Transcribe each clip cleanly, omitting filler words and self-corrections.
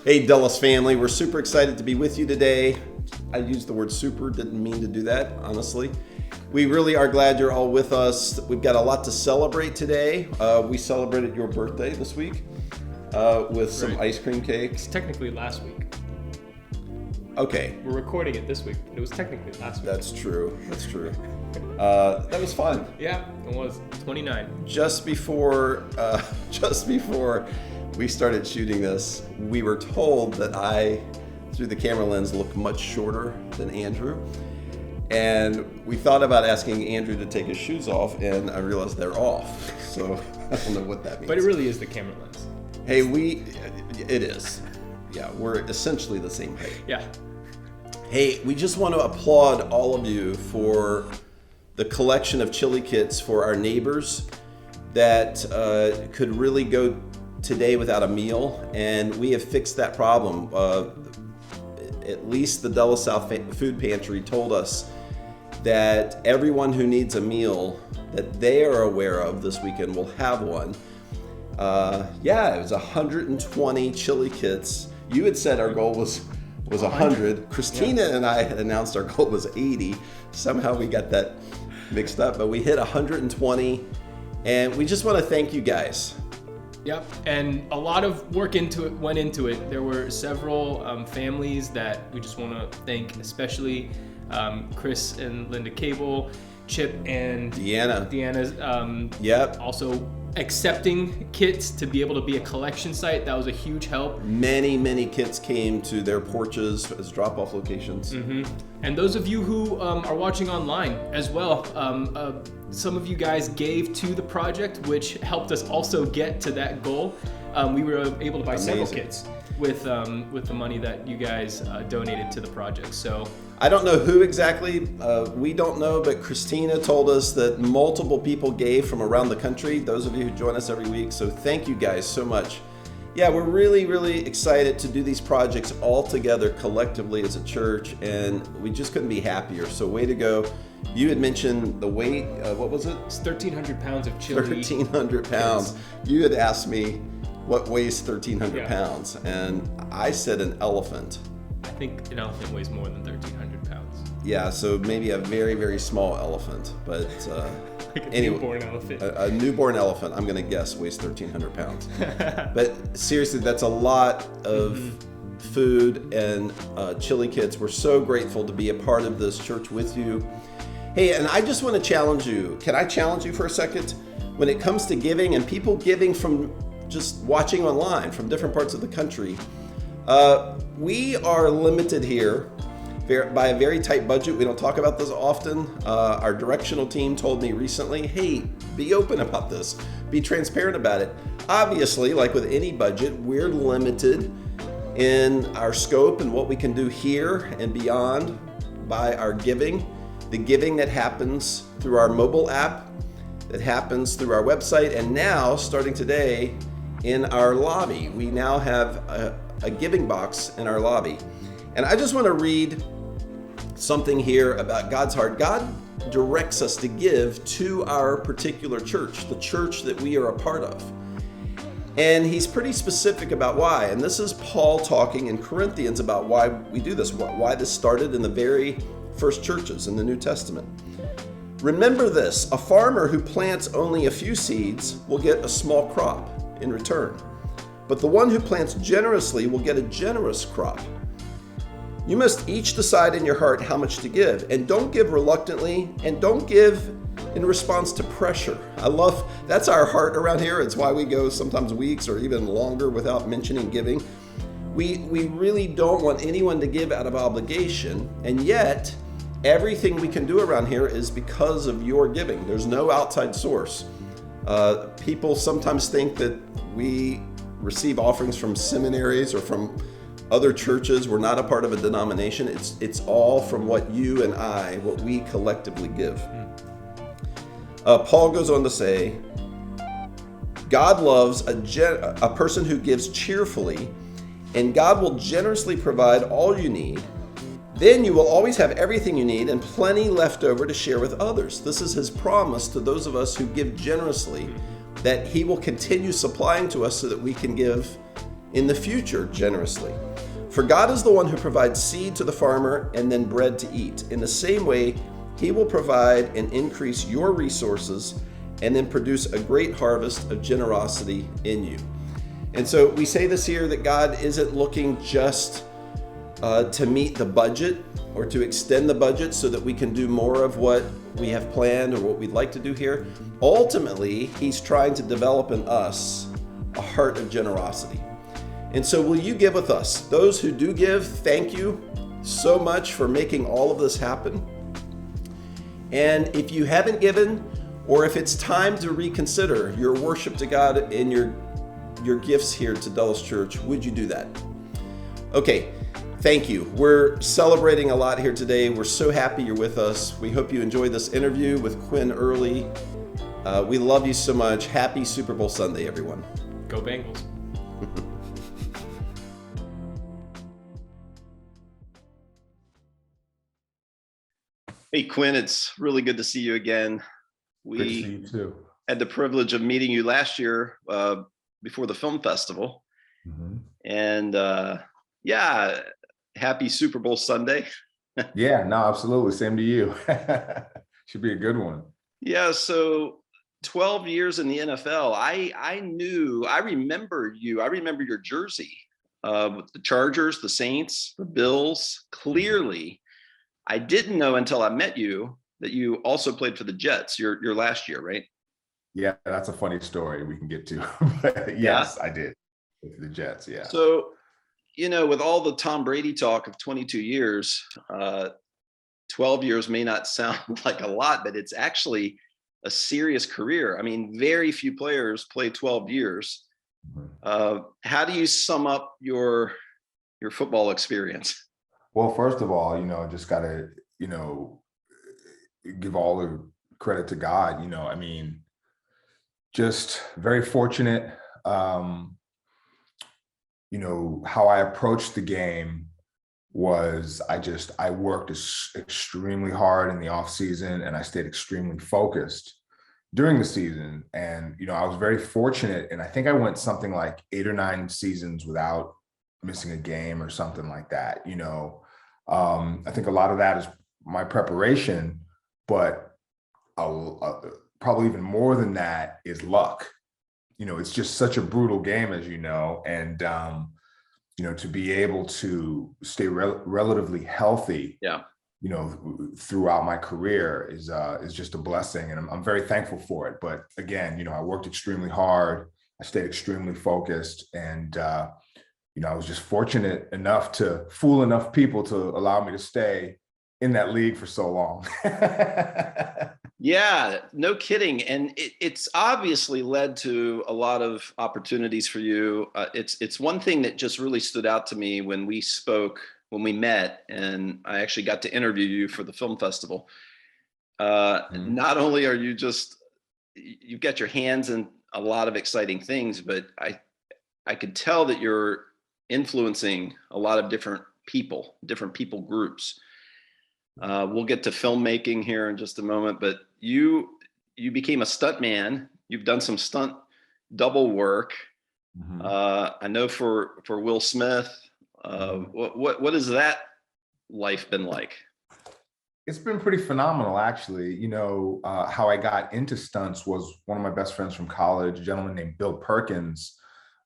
Hey, Dulles family, we're super excited to be with you today. I used the word super, didn't mean to do that, honestly. We really are glad you're all with us. We've got a lot to celebrate today. We celebrated your birthday this week with some ice cream cakes. It's technically last week. Okay. We're recording it this week, but it was technically last week. That's true. That was fun. Yeah, it was 29. Just before we started shooting this, we were told that I, through the camera lens, look much shorter than Andrew. And we thought about asking Andrew to take his shoes off, and I realized they're off. So I don't know what that means. But it really is the camera lens. Hey, it is. Yeah, we're essentially the same height. Yeah. Hey, we just want to applaud all of you for the collection of chili kits for our neighbors that could really go today without a meal, and we have fixed that problem. At least the Dulles South Food Pantry told us that everyone who needs a meal that they are aware of this weekend will have one. It was 120 chili kits. You had said our goal was 100. Christina and I had announced our goal was 80. Somehow we got that mixed up, but we hit 120, and we just want to thank you guys. Yep, and a lot of work went into it. There were several families that we just want to thank, especially Chris and Linda Cable, Chip and Deanna's. Yep. Also accepting kits to be able to be a collection site. That was a huge help. Many kits came to their porches as drop-off locations. Mm-hmm. And those of you who are watching online as well, some of you guys gave to the project, which helped us also get to that goal. We were able to buy several kits with the money that you guys donated to the project. So I don't know who exactly, we don't know, but Christina told us that multiple people gave from around the country, those of you who join us every week. So thank you guys so much. Yeah, we're really excited to do these projects all together collectively as a church, and we just couldn't be happier. So way to go. You had mentioned the weight, what was it? It's 1,300 pounds of chili. 1,300 pounds. Yes. You had asked me what weighs 1,300 pounds, and I said an elephant. I think an elephant weighs more than 1,300 pounds. Yeah, so maybe a very small elephant, but like a newborn elephant. A newborn elephant, I'm going to guess, weighs 1,300 pounds. But seriously, that's a lot of food and chili kits. We're so grateful to be a part of this church with you. Hey, and I just want to challenge you. Can I challenge you for a second? When it comes to giving and people giving from just watching online from different parts of the country, we are limited here by a very tight budget. We don't talk about this often. Our directional team told me recently, hey, be open about this. Be transparent about it. Obviously, like with any budget, we're limited in our scope and what we can do here and beyond by our giving. The giving that happens through our mobile app, that happens through our website, and now, starting today, in our lobby. We now have a giving box in our lobby. And I just want to read something here about God's heart. God directs us to give to our particular church, the church that we are a part of. And he's pretty specific about why. And this is Paul talking in Corinthians about why we do this, why this started in the very first churches in the New Testament. Remember this, a farmer who plants only a few seeds will get a small crop in return. But the one who plants generously will get a generous crop. You must each decide in your heart how much to give, and don't give reluctantly, and don't give in response to pressure. That's our heart around here. It's why we go sometimes weeks or even longer without mentioning giving. We really don't want anyone to give out of obligation, and yet everything we can do around here is because of your giving. There's no outside source. People sometimes think that we receive offerings from seminaries or from other churches. We're not a part of a denomination. It's all from what you and I, what we collectively give. Paul goes on to say, God loves a person who gives cheerfully, and God will generously provide all you need. Then you will always have everything you need and plenty left over to share with others. This is his promise to those of us who give generously, that he will continue supplying to us so that we can give in the future generously. For God is the one who provides seed to the farmer and then bread to eat. In the same way, He will provide and increase your resources and then produce a great harvest of generosity in you. And so we say this here, that God isn't looking just to meet the budget or to extend the budget so that we can do more of what we have planned or what we'd like to do here. Ultimately, He's trying to develop in us a heart of generosity. And so will you give with us? Those who do give, thank you so much for making all of this happen. And if you haven't given, or if it's time to reconsider your worship to God and your gifts here to Dulles Church, would you do that? Okay, thank you. We're celebrating a lot here today. We're so happy you're with us. We hope you enjoyed this interview with Quinn Early. We love you so much. Happy Super Bowl Sunday, everyone. Go Bengals. Hey, Quinn, it's really good to see you again. Good to see you too. Had the privilege of meeting you last year before the film festival. Mm-hmm. And yeah, happy Super Bowl Sunday. Yeah, no, absolutely. Same to you. Should be a good one. Yeah, so 12 years in the NFL. I remember you. I remember your jersey with the Chargers, the Saints, the Bills, clearly. I didn't know until I met you that you also played for the Jets your last year, right? Yeah, that's a funny story we can get to. But yes, I did. With the Jets, yeah. So, with all the Tom Brady talk of 22 years, 12 years may not sound like a lot, but it's actually a serious career. I mean, very few players play 12 years. How do you sum up your football experience? Well, first of all, just got to, give all the credit to God. I mean, just very fortunate. How I approached the game was I worked extremely hard in the off season, and I stayed extremely focused during the season. And, I was very fortunate, and I think I went something like 8 or 9 seasons without missing a game or something like that. I think a lot of that is my preparation, but probably even more than that is luck. It's just such a brutal game, as you know, and to be able to stay relatively healthy, throughout my career is just a blessing, and I'm very thankful for it. But again, I worked extremely hard, I stayed extremely focused, and I was just fortunate enough to fool enough people to allow me to stay in that league for so long. Yeah, no kidding. And it's obviously led to a lot of opportunities for you. It's one thing that just really stood out to me when we met, and I actually got to interview you for the film festival. Not only are you've got your hands in a lot of exciting things, but I could tell that you're influencing a lot of different people groups. We'll get to filmmaking here in just a moment, but you became a stunt man. You've done some stunt double work. Mm-hmm. I know for Will Smith. What has that life been like? It's been pretty phenomenal, actually. How I got into stunts was one of my best friends from college, a gentleman named Bill Perkins.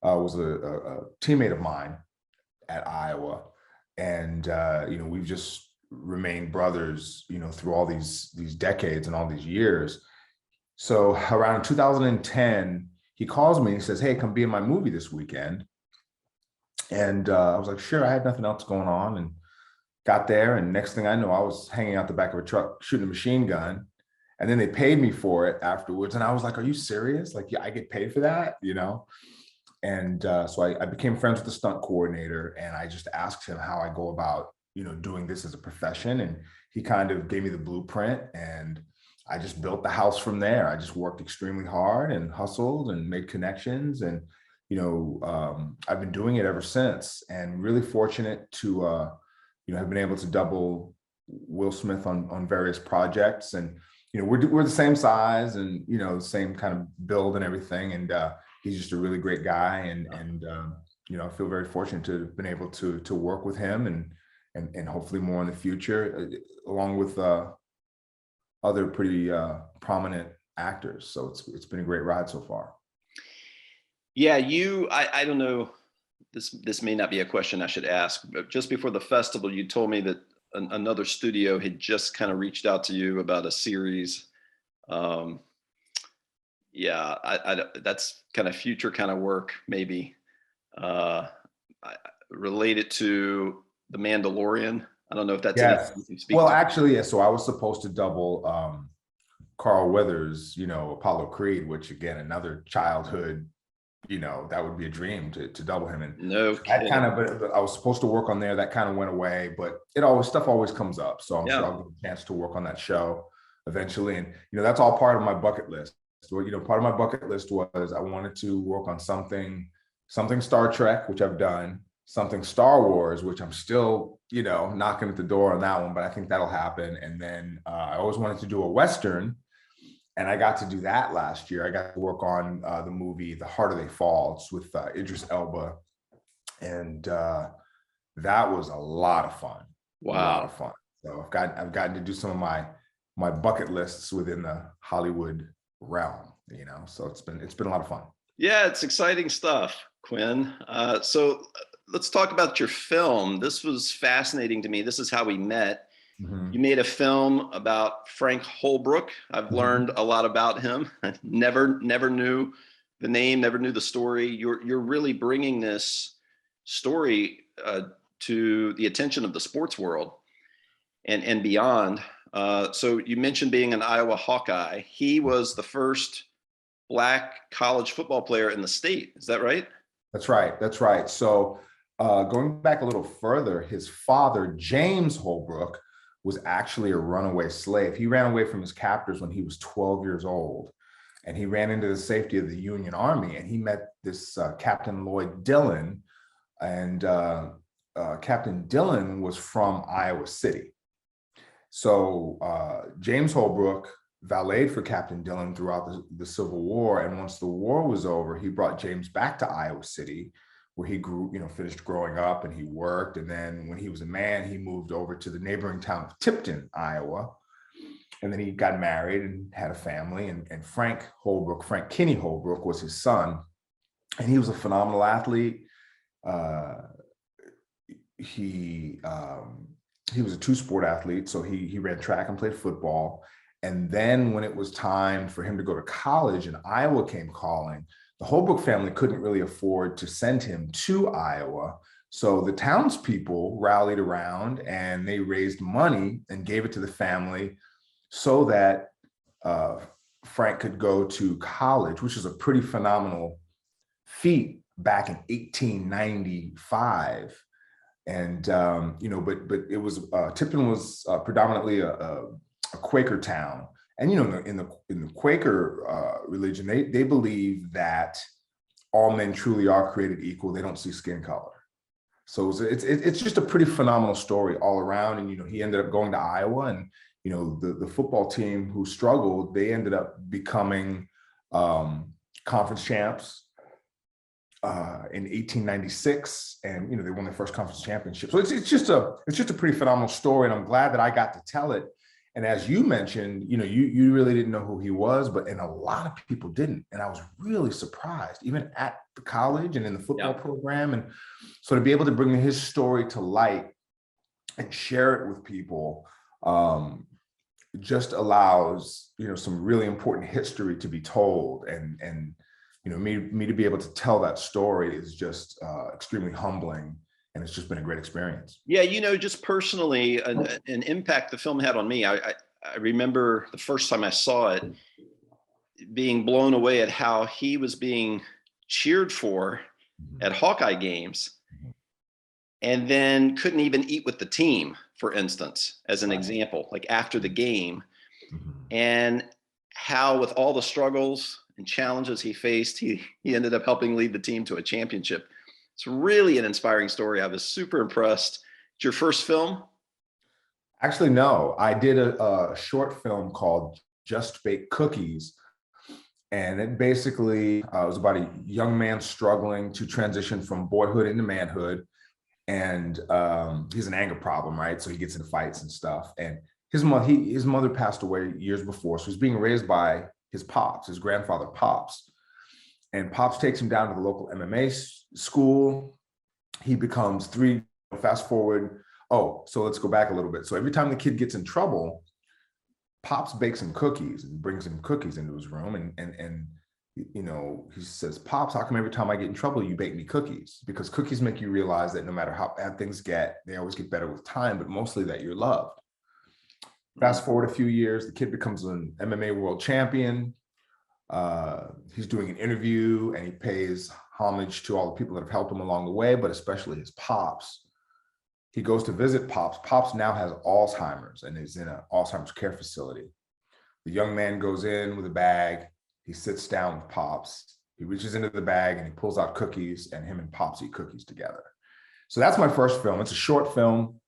Was a teammate of mine at Iowa, and we've just remained brothers, through all these decades and all these years. So around 2010, he calls me and he says, "Hey, come be in my movie this weekend." And I was like, "Sure." I had nothing else going on, and got there. And next thing I know, I was hanging out the back of a truck shooting a machine gun, and then they paid me for it afterwards. And I was like, "Are you serious? Like, yeah, I get paid for that?" And so I became friends with the stunt coordinator, and I just asked him how I go about, doing this as a profession. And he kind of gave me the blueprint, and I just built the house from there. I just worked extremely hard and hustled and made connections. And, I've been doing it ever since, and really fortunate to, have been able to double Will Smith on various projects. And, we're the same size and, same kind of build and everything. And, he's just a really great guy, and I feel very fortunate to have been able to work with him and hopefully more in the future, along with other pretty prominent actors. So it's been a great ride so far. Yeah, I don't know. This may not be a question I should ask, but just before the festival, you told me that another studio had just kind of reached out to you about a series. Yeah, that's kind of future kind of work, maybe related to The Mandalorian. I don't know if that's Yes. anything you can speak Well, to. actually, yeah. So I was supposed to double Carl Weathers, Apollo Creed, which again, another childhood, that would be a dream to double him. And No that kidding. but I was supposed to work on there. That kind of went away, but stuff always comes up. So I'm sure I'll get a chance to work on that show eventually. And, that's all part of my bucket list. So, part of my bucket list was I wanted to work on something Star Trek, which I've done, something Star Wars, which I'm still, knocking at the door on that one, but I think that'll happen. And then I always wanted to do a Western, and I got to do that last year. I got to work on the movie The Harder They Fall. It's with Idris Elba, and that was a lot of fun. Wow. A lot of fun. So I've gotten to do some of my bucket lists within the Hollywood realm, so it's been a lot of fun. Yeah, it's exciting stuff, Quinn. So let's talk about your film. This was fascinating to me. This is how we met. Mm-hmm. You made a film about Frank Holbrook. I've learned a lot about him. I never knew the name, never knew the story. You're really bringing this story to the attention of the sports world and beyond. So you mentioned being an Iowa Hawkeye. He was the first Black college football player in the state. Is that right? That's right. So going back a little further, his father, James Holbrook, was actually a runaway slave. He ran away from his captors when he was 12 years old, and he ran into the safety of the Union Army, and he met this Captain Lloyd Dillon, and Captain Dillon was from Iowa City. So James Holbrook valeted for Captain Dillon throughout the Civil War, and once the war was over, he brought James back to Iowa City, where he grew, finished growing up, and he worked. And then when he was a man, he moved over to the neighboring town of Tipton, Iowa. And then he got married and had a family. And Frank Kinney Holbrook was his son. And he was a phenomenal athlete. He was a two-sport athlete. So he ran track and played football. And then when it was time for him to go to college and Iowa came calling, the Holbrook family couldn't really afford to send him to Iowa. So the townspeople rallied around and they raised money and gave it to the family so that Frank could go to college, which is a pretty phenomenal feat back in 1895. And, but it was, Tipton was predominantly a Quaker town. And, in the Quaker religion, they believe that all men truly are created equal. They don't see skin color. So it's just a pretty phenomenal story all around. And, he ended up going to Iowa, and, the football team who struggled, they ended up becoming conference champs in 1896. And, they won their first conference championship. So it's just a pretty phenomenal story. And I'm glad that I got to tell it. And as you mentioned, you really didn't know who he was, and a lot of people didn't. And I was really surprised, even at the college and in the football program. And so to be able to bring his story to light and share it with people just allows, some really important history to be told. And me to be able to tell that story is just extremely humbling. And it's just been a great experience. Yeah, just personally, an impact the film had on me. I remember the first time I saw it, being blown away at how he was being cheered for at Hawkeye games, and then couldn't even eat with the team, for instance, as an example, like after the game, and how with all the struggles and challenges he faced, he ended up helping lead the team to a championship. It's really an inspiring story. I was super impressed. It's your first film? Actually, no. I did a short film called Just Baked Cookies And it basically was about a young man struggling to transition from boyhood into manhood. And he's an anger problem, right? So he gets into fights and stuff. And his mother passed away years before. So he's being raised by his pops, his grandfather Pops. And Pops takes him down to the local MMA school. He becomes fast forward. Oh, so let's go back a little bit. So every time the kid gets in trouble, Pops bakes him cookies and brings him cookies into his room. And you know, he says, Pops, how come every time I get in trouble, you bake me cookies? Because cookies make you realize that no matter how bad things get, they always get better with time, but mostly that you're loved. Fast forward a few years, the kid becomes an MMA world champion. He's doing an interview and he pays homage to all the people that have helped him along the way, but especially his Pops. He goes to visit Pops. Pops now has Alzheimer's and is in an Alzheimer's care facility. The young man goes in with a bag. He sits down with Pops. He reaches into the bag and he pulls out cookies, and him and Pops eat cookies together. So that's my first film. It's a short film.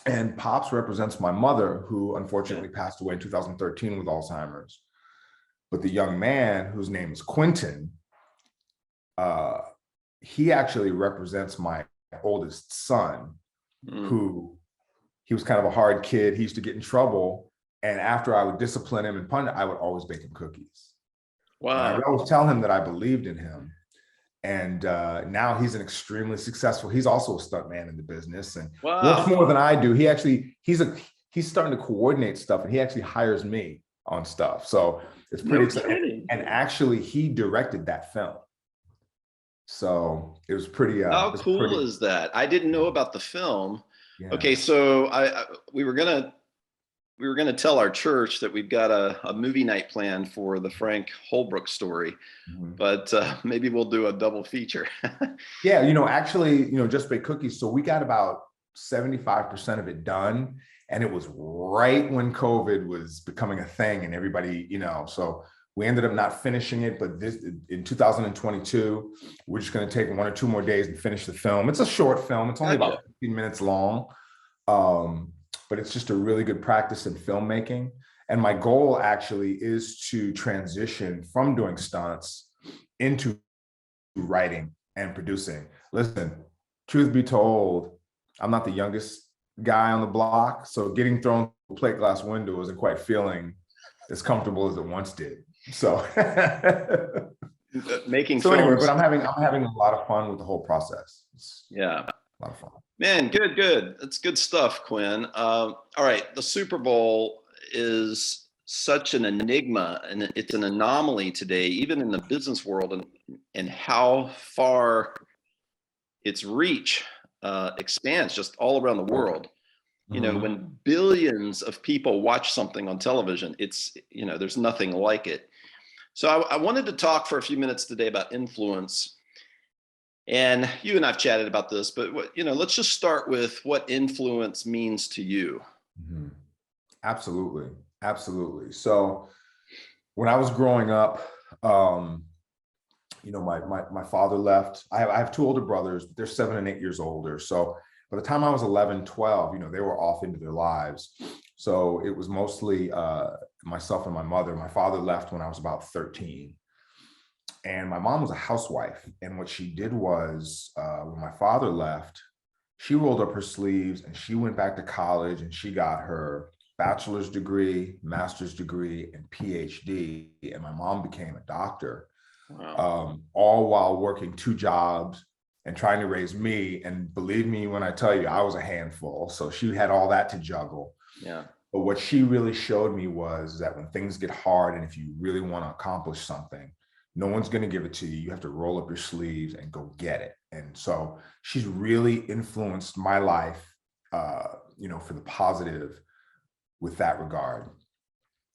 And Pops represents my mother, who unfortunately passed away in 2013 with Alzheimer's. But the young man, whose name is Quentin, he actually represents my oldest son, who he was kind of a hard kid. He used to get in trouble. And after I would discipline him and punish, I would always bake him cookies. Wow. And I would always tell him that I believed in him. And now he's an extremely successful, he's also a stuntman in the business and works more than I do. He's starting to coordinate stuff, and he actually hires me on stuff. So it's pretty exciting. And actually he directed that film. So it was pretty. How cool is that? I didn't know about the film. Yeah. Okay, so we were gonna tell our church that we've got a movie night planned for the Frank Holbrook story, but maybe we'll do a double feature. Yeah, you know, actually, you know, Just Bake Cookies. So we got about 75% of it done, and it was right when COVID was becoming a thing, and everybody, you know, so. We ended up not finishing it, but in 2022, we're just going to take 1 or 2 more days and finish the film. It's a short film. It's only about 15 minutes long, but it's just a really good practice in filmmaking. And my goal actually is to transition from doing stunts into writing and producing. Listen, truth be told, I'm not the youngest guy on the block, so getting thrown through a plate glass window isn't quite feeling as comfortable as it once did. So making so anyway, but I'm having a lot of fun with the whole process. It's a lot of fun. Man, good. That's good stuff, Quinn. All right, the Super Bowl is such an enigma, and it's an anomaly today, even in the business world, and how far its reach expands just all around the world. You know, when billions of people watch something on television, it's, you know, there's nothing like it. So I wanted to talk for a few minutes today about influence. And you and I've chatted about this, but let's just start with what influence means to you. Absolutely. So when I was growing up, you know, my father left. I have 2 older brothers, but they're 7 and 8 years older. So by the time I was 11, 12, you know, they were off into their lives. So it was mostly myself and my mother. My father left when I was about 13. And my mom was a housewife. And what she did was, when my father left, she rolled up her sleeves and she went back to college, and she got her bachelor's degree, master's degree, and PhD. And my mom became a doctor, all while working 2 jobs and trying to raise me. And believe me when I tell you, I was a handful. So she had all that to juggle. Yeah. But what she really showed me was that when things get hard, and if you really want to accomplish something, no one's going to give it to you. You have to roll up your sleeves and go get it. And so she's really influenced my life, you know, for the positive with that regard.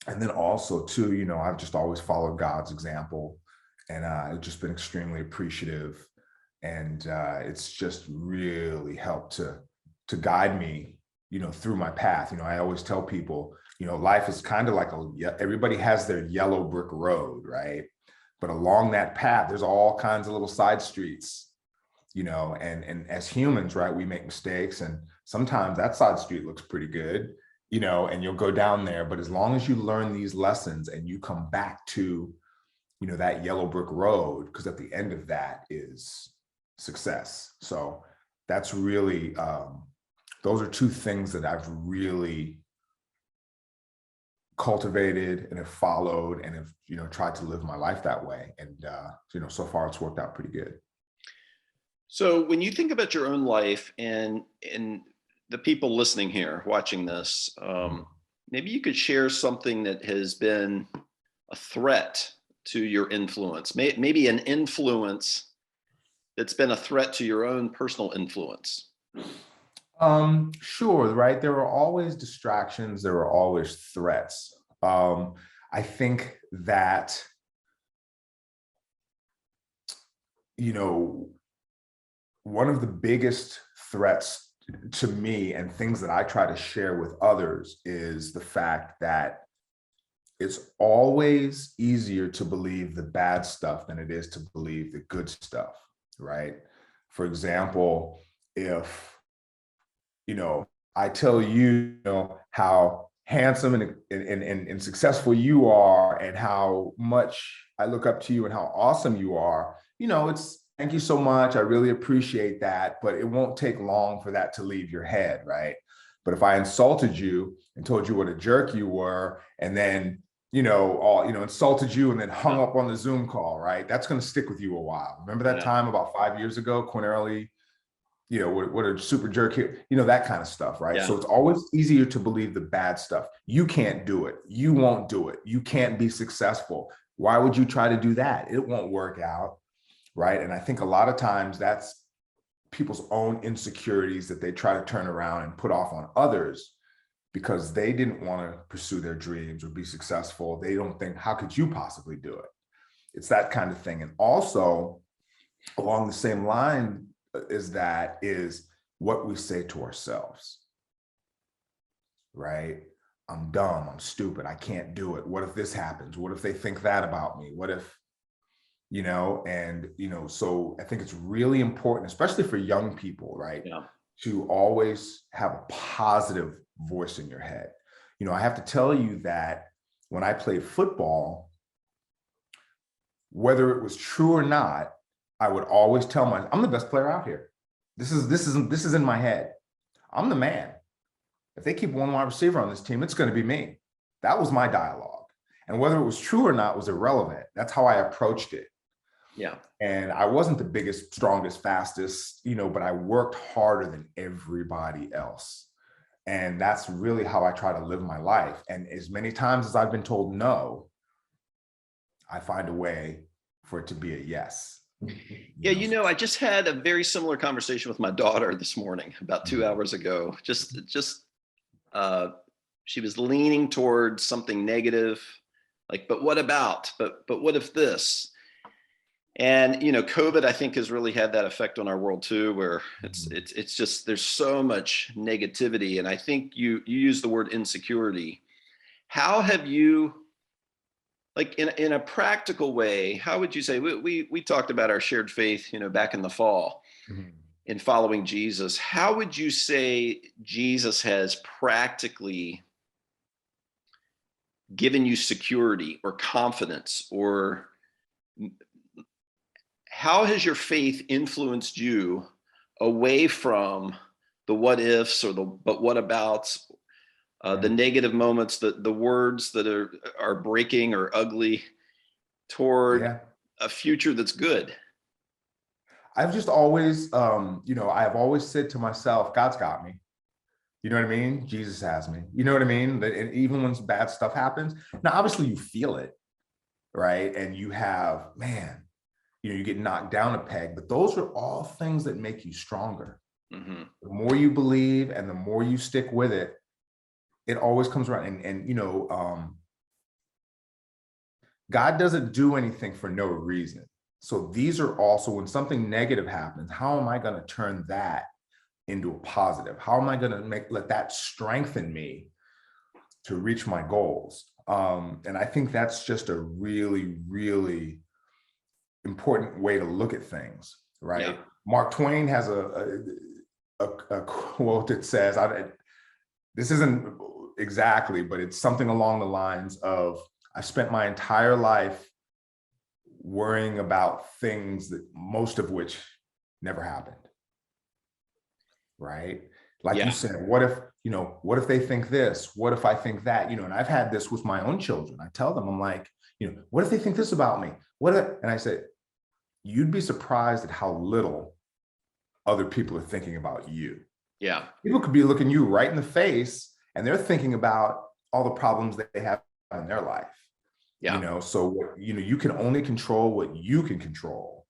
And then also too, you know, I've just always followed God's example, and I've just been extremely appreciative. And it's just really helped to guide me, you know, through my path. You know, I always tell people, you know, life is kind of like everybody has their yellow brick road, right? But along that path, there's all kinds of little side streets, you know, and as humans, right, we make mistakes, and sometimes that side street looks pretty good, you know, and you'll go down there. But as long as you learn these lessons and you come back to that yellow brick road, because at the end of that is success. So that's really, those are two things that I've really cultivated and have followed and have, tried to live my life that way. And, so far it's worked out pretty good. So when you think about your own life and the people listening here, watching this, maybe you could share something that has been a threat to your influence, maybe an influence that's been a threat to your own personal influence. Sure, right. There are always distractions. There are always threats. I think that, one of the biggest threats to me and things that I try to share with others is the fact that it's always easier to believe the bad stuff than it is to believe the good stuff, right? For example, if, I tell you, how handsome and successful you are and how much I look up to you and how awesome you are, it's thank you so much. I really appreciate that, but it won't take long for that to leave your head, right? But if I insulted you and told you what a jerk you were, and then, insulted you and then hung up on the Zoom call, right? That's going to stick with you a while. Remember that time about 5 years ago, Quinn Early, what a super jerk here, that kind of stuff, right? Yeah. So it's always easier to believe the bad stuff. You can't do it. You won't do it. You can't be successful. Why would you try to do that? It won't work out, right? And I think a lot of times that's people's own insecurities that they try to turn around and put off on others because they didn't want to pursue their dreams or be successful. They don't think, how could you possibly do it? It's that kind of thing. And also along the same line is what we say to ourselves, right? I'm dumb, I'm stupid, I can't do it. What if this happens? What if they think that about me? What if, so I think it's really important, especially for young people, right? Yeah. To always have a positive voice in your head. I have to tell you that when I played football, whether it was true or not, I would always tell myself, I'm the best player out here. This is in my head. I'm the man. If they keep one wide receiver on this team, it's going to be me. That was my dialogue. And whether it was true or not was irrelevant. That's how I approached it. Yeah. And I wasn't the biggest, strongest, fastest, but I worked harder than everybody else. And that's really how I try to live my life. And as many times as I've been told no, I find a way for it to be a yes. Yeah, I just had a very similar conversation with my daughter this morning, about 2 hours ago. She was leaning towards something negative, like, but what about? But what if this? And COVID, I think, has really had that effect on our world too, where it's just there's so much negativity. And I think you use the word insecurity. How have you, like in a practical way, how would you say, we talked about our shared faith, back in the fall, in following Jesus. How would you say Jesus has practically given you security or confidence, or how has your faith influenced you away from the what ifs or the but what abouts, the negative moments, the words that are breaking or ugly, toward a future that's good? I've just always, I've always said to myself, God's got me. You know what I mean? Jesus has me. You know what I mean? And even when bad stuff happens, now obviously you feel it, right? And you have, you get knocked down a peg, but those are all things that make you stronger. Mm-hmm. The more you believe and the more you stick with it, it always comes around. And God doesn't do anything for no reason. So these are also, when something negative happens, how am I going to turn that into a positive? How am I going to let that strengthen me to reach my goals? And I think that's just a really, really important way to look at things, right? Yeah. Mark Twain has a quote that says, this isn't exactly, but it's something along the lines of, I spent my entire life worrying about things that most of which never happened. Right? Like you said, what if they think this? What if I think that? And I've had this with my own children. I tell them, I'm like, what if they think this about me? And I said, you'd be surprised at how little other people are thinking about you. Yeah. People could be looking you right in the face and they're thinking about all the problems that they have in their life. Yeah. So, you can only control what you can control,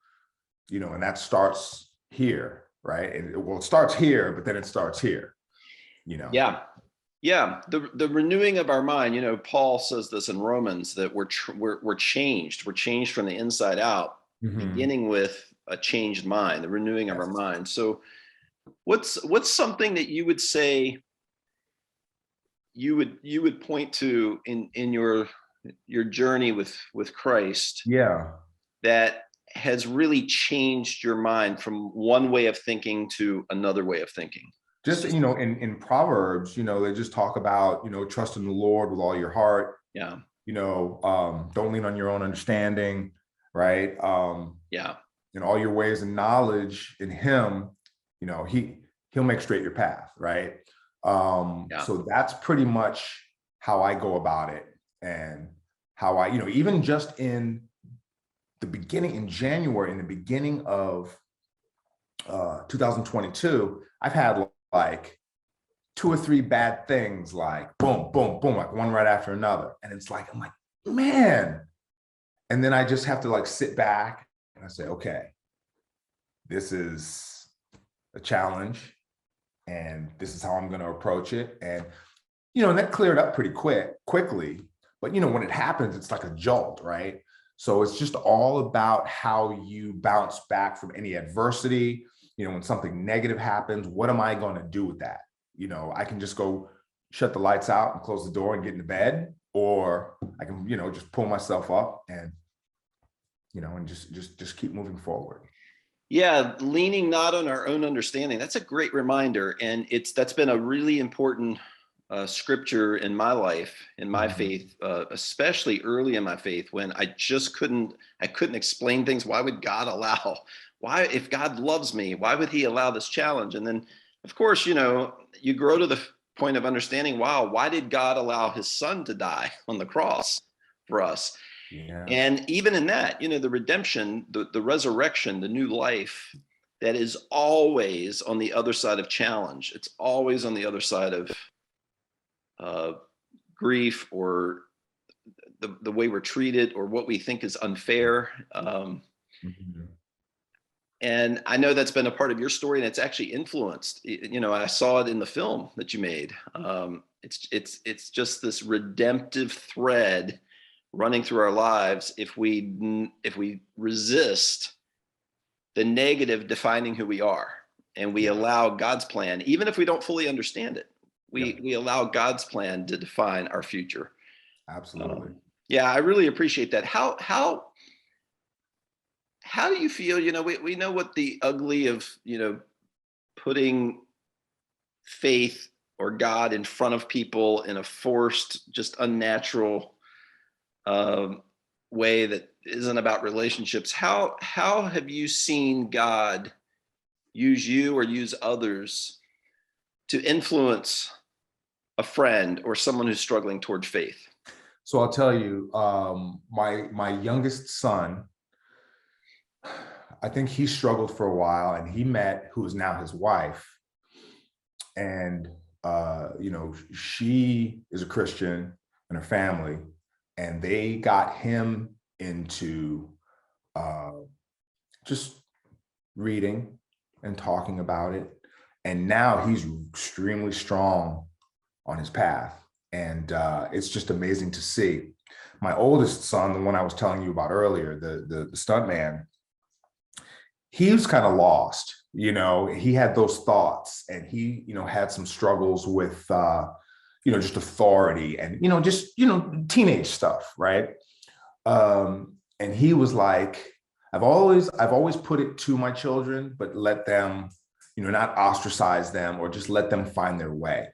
and that starts here. Right. It starts here, but then it starts here, Yeah. Yeah. The renewing of our mind, Paul says this in Romans, that we're changed. We're changed from the inside out, beginning with a changed mind, the renewing of our mind. So what's something that you would say you would point to in your journey with Christ? Yeah. That has really changed your mind from one way of thinking to another way of thinking? Just, in Proverbs, they just talk about, trust in the Lord with all your heart. Yeah. Don't lean on your own understanding, right? Yeah. In all your ways and knowledge in him, he'll make straight your path, right? So that's pretty much how I go about it, and how I, even just in the beginning, in January, in the beginning of 2022, I've had like 2 or 3 bad things, like boom, boom, boom, like one right after another. And it's like, I'm like, man. And then I just have to like sit back and I say, okay, this is a challenge and this is how I'm going to approach it. And, and that cleared up pretty quickly. But, when it happens, it's like a jolt, right? So it's just all about how you bounce back from any adversity. When something negative happens, what am I going to do with that? I can just go shut the lights out and close the door and get into bed, or I can, just pull myself up and, and just keep moving forward. Yeah. Leaning not on our own understanding. That's a great reminder. And that's been a really important scripture in my life, in my faith, especially early in my faith, when I couldn't explain things. Why would God allow? Why, if God loves me, why would he allow this challenge? And then, of course, you grow to the point of understanding, wow, why did God allow his son to die on the cross for us? Yeah. And even in that, the redemption, the resurrection, the new life, that is always on the other side of challenge. It's always on the other side of grief, or the way we're treated, or what we think is unfair. And I know that's been a part of your story, and it's actually influenced, I saw it in the film that you made. It's just this redemptive thread running through our lives if we resist the negative defining who we are, and we allow God's plan, even if we don't fully understand it. We allow God's plan to define our future. Absolutely. Yeah, I really appreciate that. How do you feel? We know what the ugly of, putting faith or God in front of people in a forced, just unnatural way that isn't about relationships. How have you seen God use you or use others to influence a friend or someone who's struggling toward faith? So I'll tell you, my youngest son, I think he struggled for a while, and he met who is now his wife. And, she is a Christian and her family, and they got him into just reading and talking about it. And now he's extremely strong on his path. And it's just amazing to see. My oldest son, the one I was telling you about earlier, the stunt man, he was kind of lost. He had those thoughts, and he, had some struggles with, just authority and, just, teenage stuff. Right. And he was like, I've always put it to my children, but let them, not ostracize them, or just let them find their way.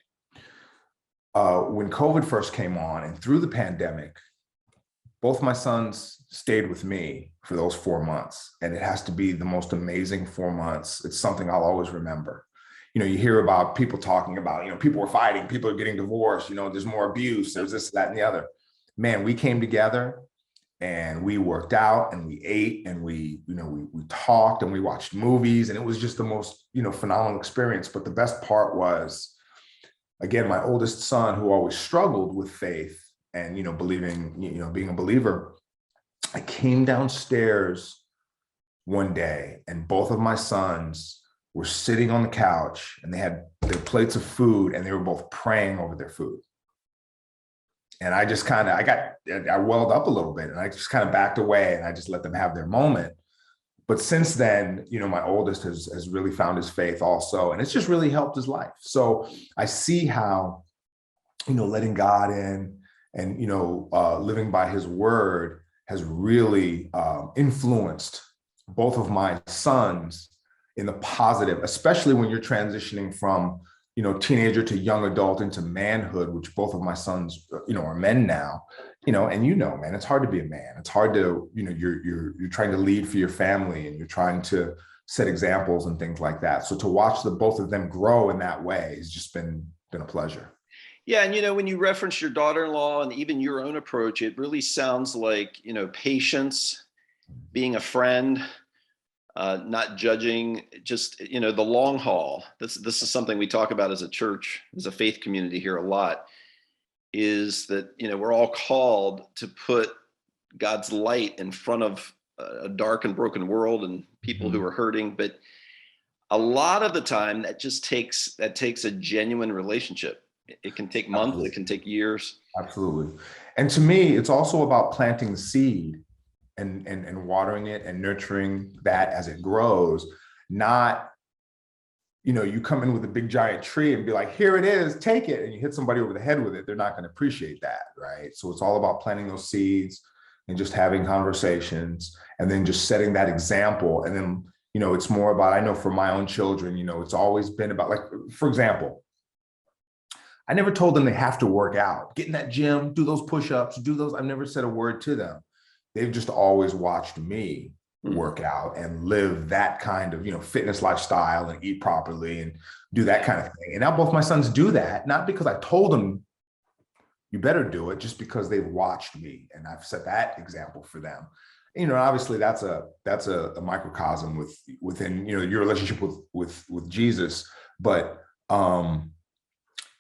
When COVID first came on, and through the pandemic, both my sons stayed with me for those 4 months, and it has to be the most amazing 4 months. It's something I'll always remember. You hear about people talking about, people are fighting, people are getting divorced, there's more abuse, there's this, that, and the other. Man, we came together and we worked out and we ate and we talked and we watched movies, and it was just the most, phenomenal experience. But the best part was, again, my oldest son, who always struggled with faith and, believing, being a believer, I came downstairs one day and both of my sons were sitting on the couch and they had their plates of food and they were both praying over their food. And I just I welled up a little bit and I just kind of backed away and I just let them have their moment. But since then, my oldest has really found his faith also, and it's just really helped his life. So I see how, letting God in and, living by his word has really influenced both of my sons in the positive, especially when you're transitioning from, teenager to young adult into manhood, which both of my sons, are men now, and man, it's hard to be a man. It's hard to, you're trying to lead for your family and you're trying to set examples and things like that. So to watch both of them grow in that way has just been a pleasure. Yeah. And, when you reference your daughter-in-law and even your own approach, it really sounds like, patience, being a friend, not judging, just, the long haul. This is something we talk about as a church, as a faith community here a lot, is that, we're all called to put God's light in front of a dark and broken world and people who are hurting. But a lot of the time that takes a genuine relationship. It can take months, Absolutely. It can take years. Absolutely. And to me, it's also about planting the seed and watering it and nurturing that as it grows, not, you come in with a big giant tree and be like, here it is, take it. And you hit somebody over the head with it. They're not going to appreciate that. Right. So it's all about planting those seeds and just having conversations and then just setting that example. And then, it's more about, I know for my own children, it's always been about, like, for example, I never told them they have to work out, get in that gym, do those push-ups, do those. I've never said a word to them. They've just always watched me work out and live that kind of, fitness lifestyle and eat properly and do that kind of thing. And now both my sons do that, not because I told them you better do it, just because they've watched me and I've set that example for them. Obviously that's a microcosm within, your relationship with Jesus, but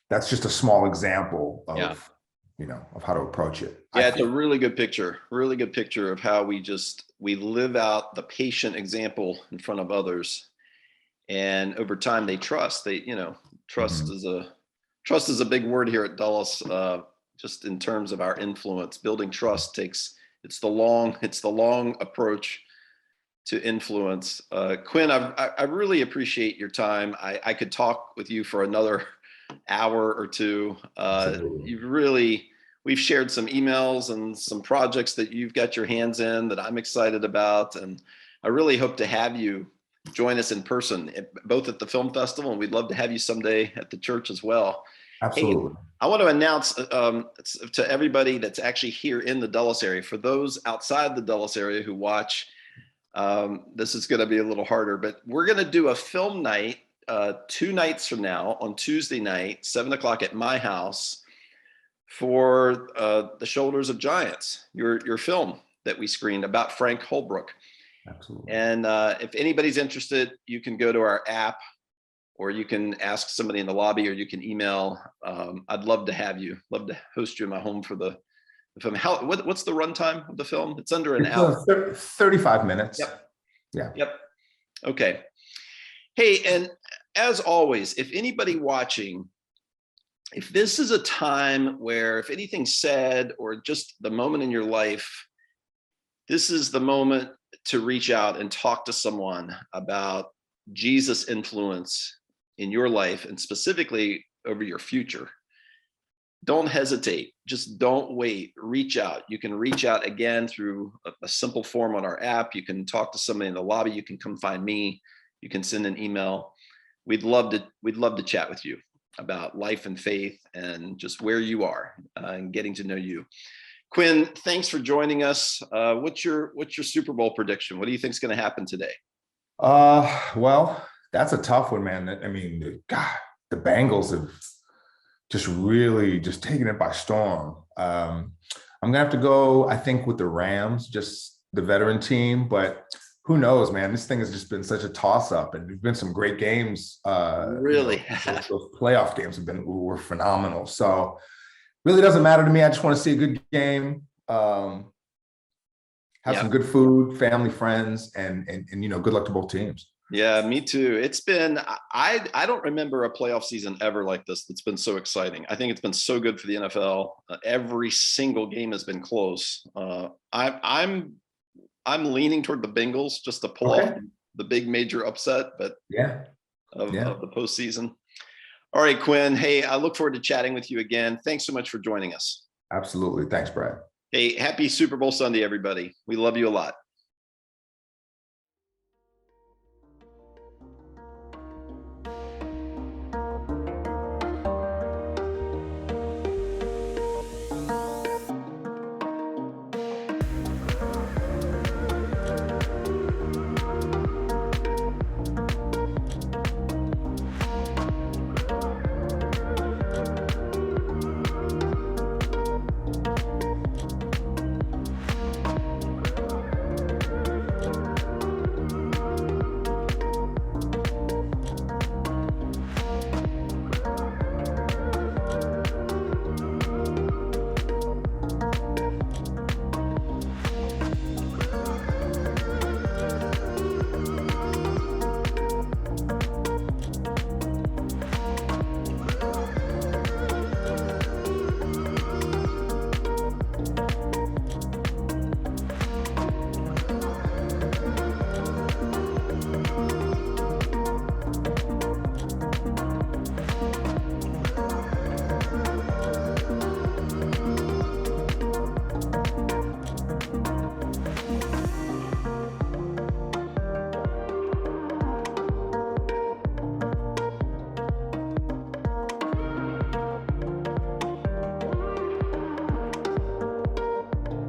that's just a small example of, of how to approach it. Yeah, it's a really good picture of how we live out the patient example in front of others. And over time they trust, trust is a big word here at Dulles, just in terms of our influence. Building trust it's the long approach to influence. Quinn, I really appreciate your time. I could talk with you for another hour or two. We've shared some emails and some projects that you've got your hands in that I'm excited about. And I really hope to have you join us in person, both at the film festival, and we'd love to have you someday at the church as well. Absolutely. Hey, I want to announce to everybody that's actually here in the Dulles area, for those outside the Dulles area who watch, this is going to be a little harder, but we're going to do a film night 2 nights from now on Tuesday night, 7:00 at my house, for The Shoulders of Giants, your film that we screened about Frank Holbrook. Absolutely. And if anybody's interested, you can go to our app, or you can ask somebody in the lobby, or you can email. I'd love to have you. Love to host you in my home for the film. What's the runtime of the film? It's under an hour. 35 minutes. Yep. Yeah. Yep. Okay. Hey, and as always, if anybody watching, if this is a time where, if anything's said or just the moment in your life, this is the moment to reach out and talk to someone about Jesus' influence in your life and specifically over your future. Don't hesitate. Just don't wait. Reach out. You can reach out again through a simple form on our app. You can talk to somebody in the lobby. You can come find me. You can send an email. We'd love to chat with you about life and faith and just where you are and getting to know you. Quinn, thanks for joining us. What's your Super Bowl prediction? What do you think is going to happen today? Well, that's a tough one, man. I mean, God, the Bengals have just really just taken it by storm. I'm gonna have to go, I think, with the Rams, just the veteran team, but who knows, man? This thing has just been such a toss-up, and there's been some great games. Really, those playoff games were phenomenal. So, really doesn't matter to me. I just want to see a good game, have some good food, family, friends, and good luck to both teams. Yeah, me too. It's been, I don't remember a playoff season ever like this that's been so exciting. I think it's been so good for the NFL. Every single game has been close. I'm leaning toward the Bengals just to pull off the big major upset, but of the postseason. All right, Quinn. Hey, I look forward to chatting with you again. Thanks so much for joining us. Absolutely. Thanks, Brad. Hey, happy Super Bowl Sunday, everybody. We love you a lot.